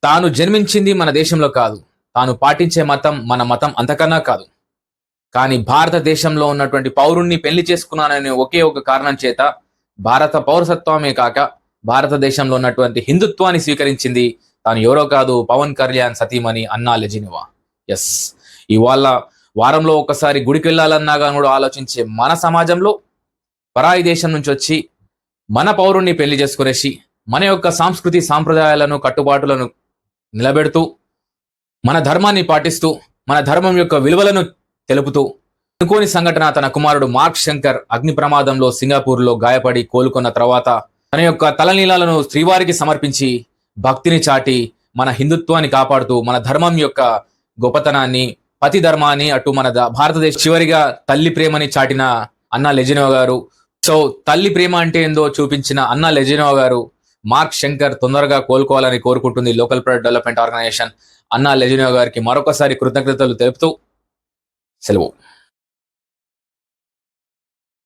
తాను జన్మించింది మన దేశంలో కాదు, తాను పాటించే మతం మన మతం అంతకన్నా కాదు. కానీ భారతదేశంలో ఉన్నటువంటి పౌరుణ్ణి పెళ్లి చేసుకున్నాననే ఒకే ఒక కారణం చేత భారత పౌరసత్వమే కాక భారతదేశంలో ఉన్నటువంటి హిందుత్వాన్ని స్వీకరించింది తాను ఎవరో కాదు, పవన్ కళ్యాణ్ సతీమణి అన్నా లెజినోవా. ఎస్, ఇవాళ వారంలో ఒకసారి గుడికి వెళ్ళాలన్నా కానీ కూడా ఆలోచించే మన సమాజంలో పరాయి దేశం నుంచి వచ్చి మన పౌరుణ్ణి పెళ్లి చేసుకునేసి మన యొక్క సంస్కృతి సాంప్రదాయాలను కట్టుబాటులను నిలబెడుతూ మన ధర్మాన్ని పాటిస్తూ మన ధర్మం యొక్క విలువలను తెలుపుతూ అనుకోని సంఘటన తన కుమారుడు మార్క్ శంకర్ అగ్ని ప్రమాదంలో సింగపూర్లో గాయపడి కోలుకున్న తర్వాత తన యొక్క తలనీలాలను శ్రీవారికి సమర్పించి భక్తిని చాటి మన హిందుత్వాన్ని కాపాడుతూ మన ధర్మం యొక్క గొప్పతనాన్ని పతి ధర్మాన్ని అటు మన భారతదేశం చివరిగా తల్లి ప్రేమని చాటిన అన్నా లెజినోవా గారు. సో తల్లి ప్రేమ అంటే ఏందో చూపించిన అన్నా లెజినోవా గారు మార్క్ శంకర్ తొందరగా కోలుకోవాలని కోరుకుంటుంది local product development organization. Anna Lezhinova గారికి మరొకసారి కృతజ్ఞతలు తెలుపుతూ సెలవు.